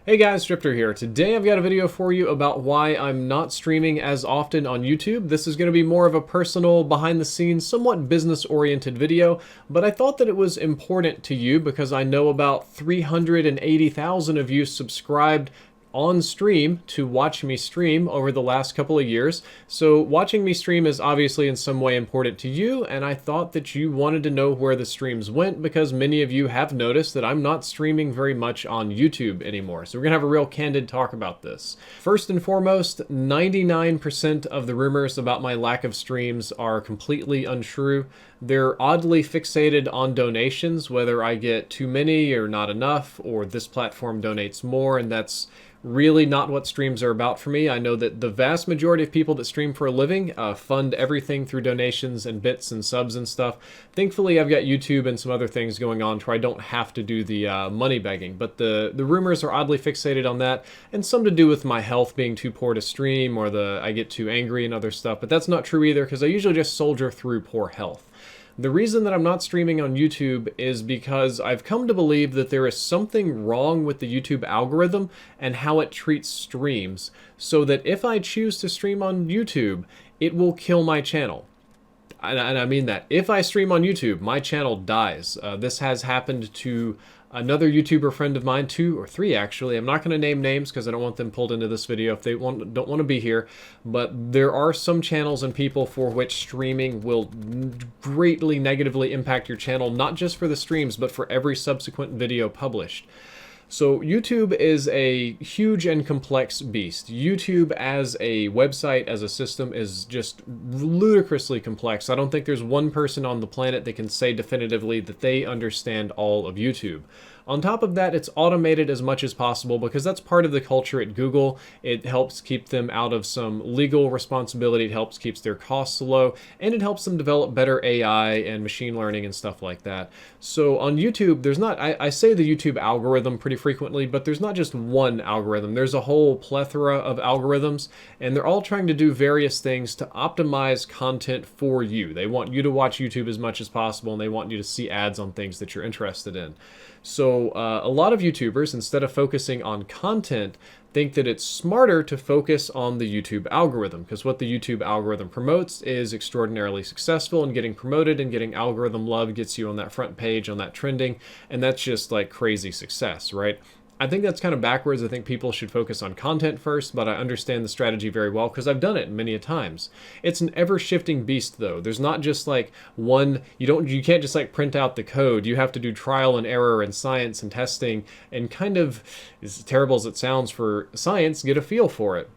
Hey guys, Drifter here. Today I've got a video for you about why I'm not streaming as often on YouTube. This is going to be more of a personal, behind-the-scenes, somewhat business-oriented video, but I thought that it was important to you because I know about 380,000 of you subscribed on stream to watch me stream over the last couple of years. So watching me stream is obviously in some way important to you, and I thought that you wanted to know where the streams went because many of you have noticed that I'm not streaming very much on YouTube anymore. So we're gonna have a real candid talk about this. First and foremost, 99% of the rumors about my lack of streams are completely untrue. They're oddly fixated on donations, whether I get too many or not enough, or this platform donates more, and that's really not what streams are about for me. I know that the vast majority of people that stream for a living fund everything through donations and bits and subs and stuff. Thankfully, I've got YouTube and some other things going on where I don't have to do the money begging, but the rumors are oddly fixated on that, and some to do with my health being too poor to stream, or I get too angry and other stuff, but that's not true either because I usually just soldier through poor health. The reason that I'm not streaming on YouTube is because I've come to believe that there is something wrong with the YouTube algorithm and how it treats streams, so that if I choose to stream on YouTube, it will kill my channel. And I mean that. If I stream on YouTube, my channel dies. This has happened to another YouTuber friend of mine, 2 or 3 actually. I'm not going to name names because I don't want them pulled into this video if they don't want to be here. But there are some channels and people for which streaming will greatly negatively impact your channel, not just for the streams, but for every subsequent video published. So YouTube is a huge and complex beast. YouTube as a website, as a system, is just ludicrously complex. I don't think there's one person on the planet that can say definitively that they understand all of YouTube. On top of that, it's automated as much as possible because that's part of the culture at Google. It helps keep them out of some legal responsibility. It helps keep their costs low, and it helps them develop better AI and machine learning and stuff like that. So on YouTube, there's not, I say the YouTube algorithm pretty frequently, but there's not just one algorithm. There's a whole plethora of algorithms, and they're all trying to do various things to optimize content for you. They want you to watch YouTube as much as possible, and they want you to see ads on things that you're interested in. So a lot of YouTubers, instead of focusing on content, think that it's smarter to focus on the YouTube algorithm, because what the YouTube algorithm promotes is extraordinarily successful, and getting promoted and getting algorithm love gets you on that front page, on that trending, and that's just like crazy success, right? I think that's kind of backwards. I think people should focus on content first, but I understand the strategy very well because I've done it many a times. It's an ever-shifting beast though. There's not just like one, you can't just like print out the code. You have to do trial and error and science and testing and kind of, as terrible as it sounds for science, get a feel for it.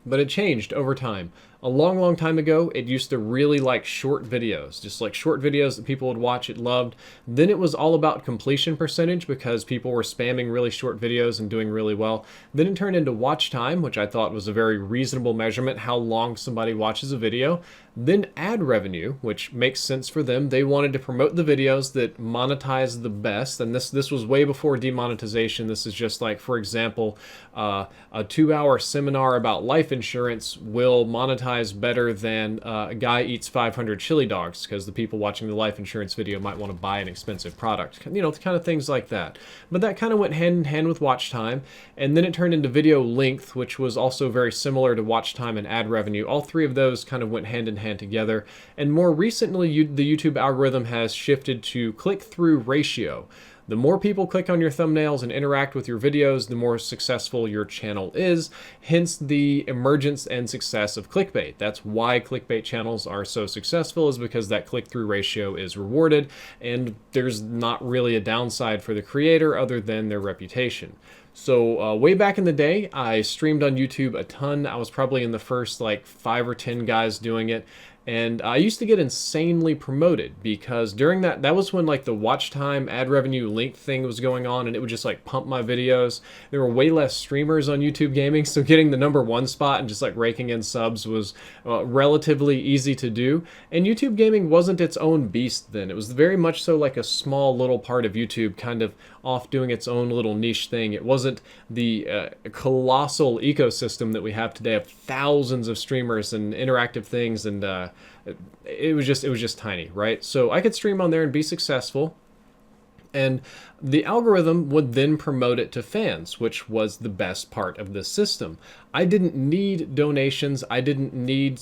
But it changed over time. A long, long time ago, it used to really like short videos, just like short videos that people would watch, it loved. Then it was all about completion percentage because people were spamming really short videos and doing really well. Then it turned into watch time, which I thought was a very reasonable measurement, how long somebody watches a video. Then ad revenue, which makes sense for them. They wanted to promote the videos that monetize the best, and this was way before demonetization. This is just like, for example, a 2-hour seminar about life insurance will monetize better than a guy eats 500 chili dogs because the people watching the life insurance video might want to buy an expensive product. You know, kind of things like that. But that kind of went hand in hand with watch time, and then it turned into video length, which was also very similar to watch time and ad revenue. All three of those kind of went hand in hand together. And more recently, the YouTube algorithm has shifted to click-through ratio. The more people click on your thumbnails and interact with your videos, the more successful your channel is, hence the emergence and success of clickbait. That's why clickbait channels are so successful, is because that click-through ratio is rewarded, and there's not really a downside for the creator other than their reputation. So way back in the day, I streamed on YouTube a ton. I was probably in the first like 5 or 10 guys doing it. And I used to get insanely promoted because during that was when like the watch time ad revenue link thing was going on, and it would just like pump my videos. There were way less streamers on YouTube gaming, so getting the #1 spot and just like raking in subs was relatively easy to do. And YouTube gaming wasn't its own beast then. It was very much so like a small little part of YouTube kind of off doing its own little niche thing. It wasn't the colossal ecosystem that we have today of thousands of streamers and interactive things, and it was just tiny, right? So I could stream on there and be successful. And the algorithm would then promote it to fans, which was the best part of this system. I didn't need donations. I didn't need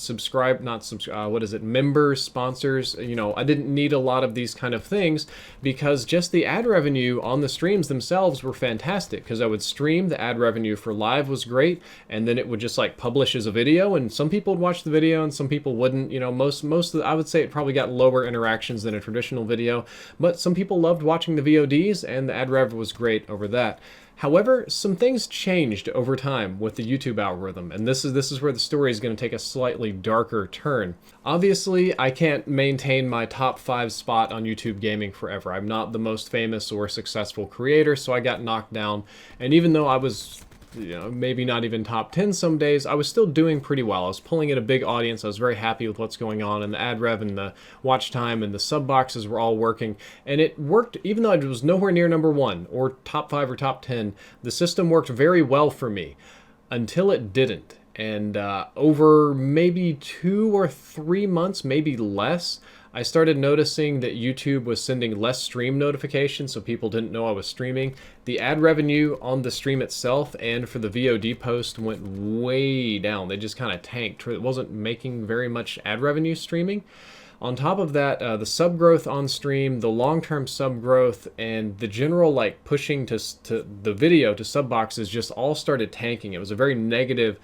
members, sponsors. I didn't need a lot of these kind of things because just the ad revenue on the streams themselves were fantastic. Because I would stream, the ad revenue for live was great, and then it would just like publish as a video, and some people would watch the video and some people wouldn't. I would say it probably got lower interactions than a traditional video, but some people loved watching the VODs, and the ad rev was great over that. However, some things changed over time with the YouTube algorithm, and this is where the story is going to take a slightly darker turn. Obviously, I can't maintain my top 5 spot on YouTube gaming forever. I'm not the most famous or successful creator, so I got knocked down, and even though I was maybe not even top 10 some days, I was still doing pretty well. I was pulling in a big audience. I was very happy with what's going on, and the ad rev and the watch time and the sub boxes were all working. And it worked, even though I was nowhere near number 1 or top 5 or top 10, the system worked very well for me until it didn't. And over maybe 2 or 3 months, maybe less, I started noticing that YouTube was sending less stream notifications, so people didn't know I was streaming. The ad revenue on the stream itself and for the VOD post went way down. They just kind of tanked. It wasn't making very much ad revenue streaming. On top of that, the sub growth on stream, the long-term sub growth, and the general like pushing to the video to sub boxes just all started tanking. It was a very negative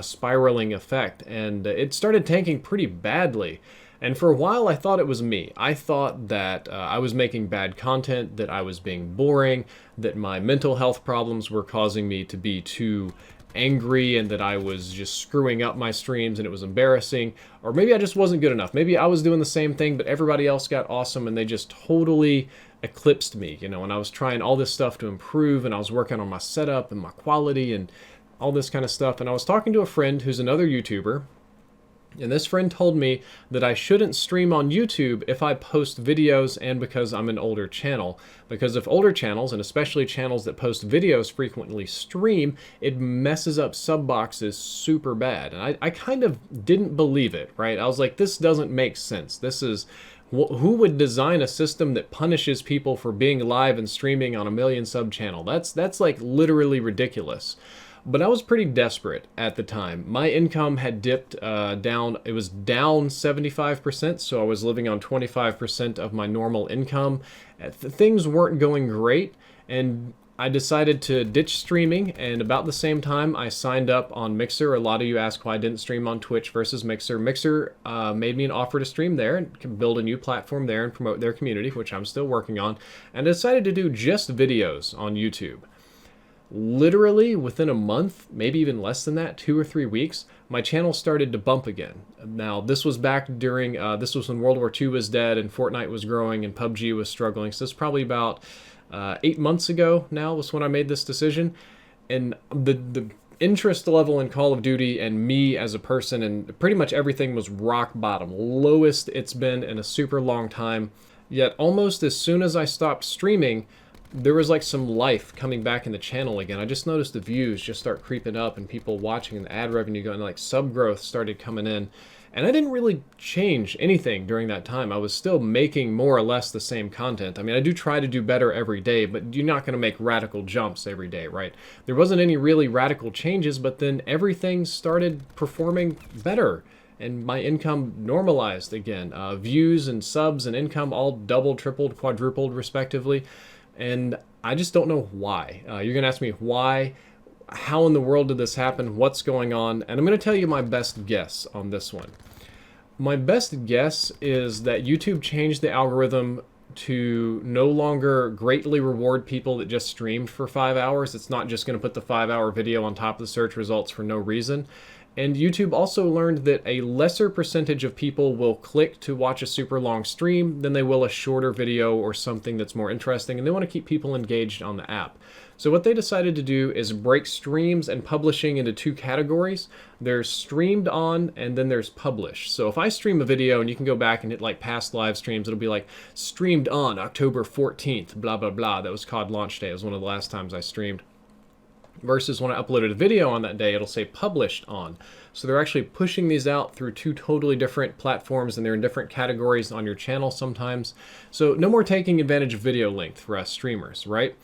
spiraling effect, and it started tanking pretty badly. And for a while, I thought it was me. I thought that I was making bad content, that I was being boring, that my mental health problems were causing me to be too angry, and that I was just screwing up my streams and it was embarrassing. Or maybe I just wasn't good enough. Maybe I was doing the same thing, but everybody else got awesome and they just totally eclipsed me, and I was trying all this stuff to improve, and I was working on my setup and my quality and all this kind of stuff. And I was talking to a friend who's another YouTuber, and this friend told me that I shouldn't stream on YouTube if I post videos and because I'm an older channel. Because if older channels, and especially channels that post videos frequently stream, it messes up sub boxes super bad. And I kind of didn't believe it, right? I was like, this doesn't make sense. Who would design a system that punishes people for being live and streaming on a 1 million sub channel? That's like literally ridiculous. But I was pretty desperate at the time. My income had dipped down. It was down 75%, so I was living on 25% of my normal income. Things weren't going great, and I decided to ditch streaming, and about the same time, I signed up on Mixer. A lot of you ask why I didn't stream on Twitch versus Mixer. Mixer made me an offer to stream there and build a new platform there and promote their community, which I'm still working on, and I decided to do just videos on YouTube. Literally within a month, maybe even less than that, 2 or 3 weeks, my channel started to bump again. Now, this was back during, this was when World War II was dead and Fortnite was growing and PUBG was struggling. So this is probably about 8 months ago now was when I made this decision. And the interest level in Call of Duty and me as a person and pretty much everything was rock bottom. Lowest it's been in a super long time. Yet almost as soon as I stopped streaming, there was like some life coming back in the channel again. I just noticed the views just start creeping up and people watching and the ad revenue going, like sub growth started coming in. And I didn't really change anything during that time. I was still making more or less the same content. I mean, I do try to do better every day, but you're not going to make radical jumps every day, right? There wasn't any really radical changes, but then everything started performing better. And my income normalized again. Views and subs and income all doubled, tripled, quadrupled respectively. And I just don't know why. You're going to ask me why, how in the world did this happen, what's going on, and I'm going to tell you my best guess on this one. My best guess is that YouTube changed the algorithm to no longer greatly reward people that just streamed for 5 hours. It's not just going to put the 5-hour video on top of the search results for no reason. And YouTube also learned that a lesser percentage of people will click to watch a super long stream than they will a shorter video or something that's more interesting, and they want to keep people engaged on the app. So what they decided to do is break streams and publishing into 2 categories. There's streamed on and then there's published. So if I stream a video and you can go back and hit like past live streams, it'll be like streamed on October 14th, blah, blah, blah. That was COD launch day. It was one of the last times I streamed. versus when I uploaded a video on that day, it'll say published on. So they're actually pushing these out through two totally different platforms, and they're in different categories on your channel sometimes. So no more taking advantage of video length for us streamers, right?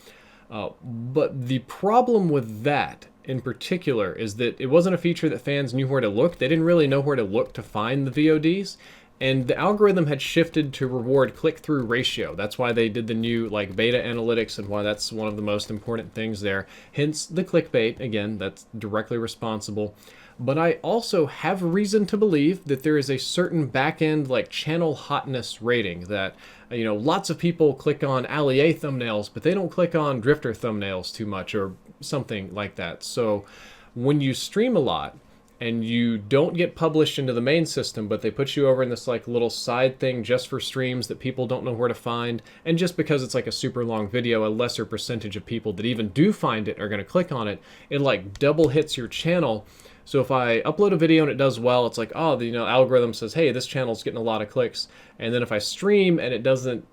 But the problem with that in particular is that it wasn't a feature that fans knew where to look. They didn't really know where to look to find the VODs. And the algorithm had shifted to reward click-through ratio. That's why they did the new like beta analytics, and why that's one of the most important things there. Hence the clickbait. Again, that's directly responsible. But I also have reason to believe that there is a certain back-end like channel hotness rating that, you know, lots of people click on Allier thumbnails, but they don't click on Drifter thumbnails too much or something like that. So when you stream a lot, and you don't get published into the main system, but they put you over in this like little side thing just for streams that people don't know where to find, and just because it's like a super long video, a lesser percentage of people that even do find it are going to click on it, it like double hits your channel. So if I upload a video and it does well, it's like, oh, the algorithm says, hey, this channel's getting a lot of clicks. And then if I stream and it doesn't,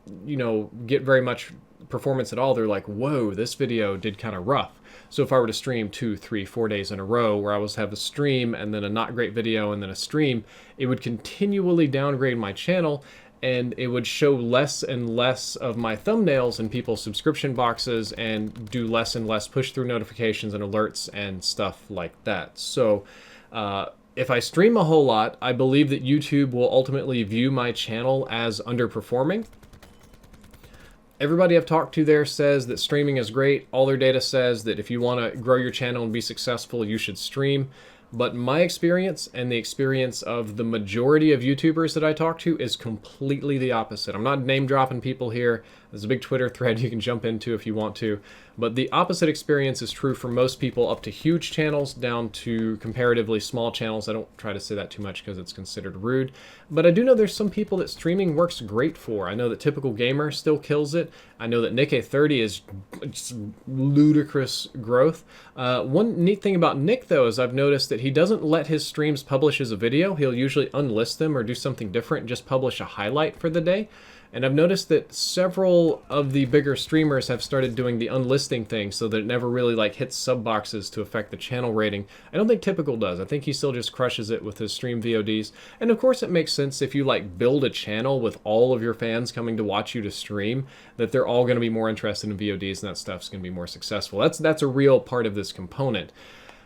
get very much performance at all, they're like, whoa, this video did kind of rough. So if I were to stream 2, 3, 4 days in a row, where I was have a stream and then a not great video and then a stream, it would continually downgrade my channel, and it would show less and less of my thumbnails in people's subscription boxes and do less and less push-through notifications and alerts and stuff like that. So if I stream a whole lot, I believe that YouTube will ultimately view my channel as underperforming. Everybody I've talked to there says that streaming is great. All their data says that if you want to grow your channel and be successful, you should stream. But my experience and the experience of the majority of YouTubers that I talk to is completely the opposite. I'm not name dropping people here. There's a big Twitter thread you can jump into if you want to. But the opposite experience is true for most people, up to huge channels down to comparatively small channels. I don't try to say that too much because it's considered rude. But I do know there's some people that streaming works great for. I know that Typical Gamer still kills it. I know that Nick30 is just ludicrous growth. One neat thing about Nick, though, is I've noticed that he doesn't let his streams publish as a video. He'll usually unlist them or do something different and just publish a highlight for the day. And I've noticed that several of the bigger streamers have started doing the unlisting thing so that it never really like hits sub boxes to affect the channel rating. I don't think Typical does. I think he still just crushes it with his stream VODs. And of course it makes sense if you like build a channel with all of your fans coming to watch you to stream, that they're all going to be more interested in VODs and that stuff's going to be more successful. That's a real part of this component.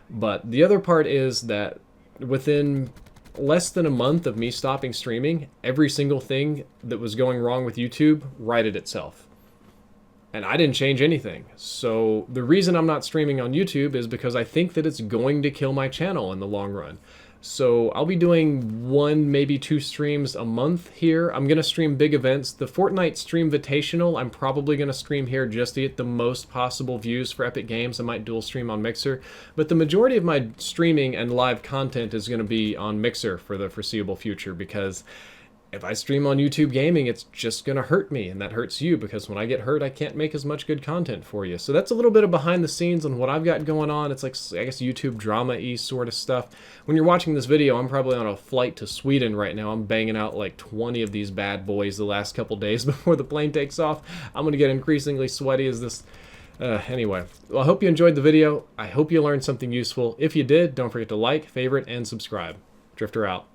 But the other part is that within less than a month of me stopping streaming, every single thing that was going wrong with YouTube righted itself. And I didn't change anything. So the reason I'm not streaming on YouTube is because I think that it's going to kill my channel in the long run. So I'll be doing 1, maybe 2 streams a month here. I'm going to stream big events. The Fortnite Stream Invitational, I'm probably going to stream here just to get the most possible views for Epic Games. I might dual stream on Mixer. But the majority of my streaming and live content is going to be on Mixer for the foreseeable future, because if I stream on YouTube Gaming, it's just going to hurt me, and that hurts you, because when I get hurt, I can't make as much good content for you. So that's a little bit of behind the scenes on what I've got going on. It's like, I guess, YouTube drama-y sort of stuff. When you're watching this video, I'm probably on a flight to Sweden right now. I'm banging out like 20 of these bad boys the last couple days before the plane takes off. I'm going to get increasingly sweaty as this... Anyway, well, I hope you enjoyed the video. I hope you learned something useful. If you did, don't forget to like, favorite, and subscribe. Drifter out.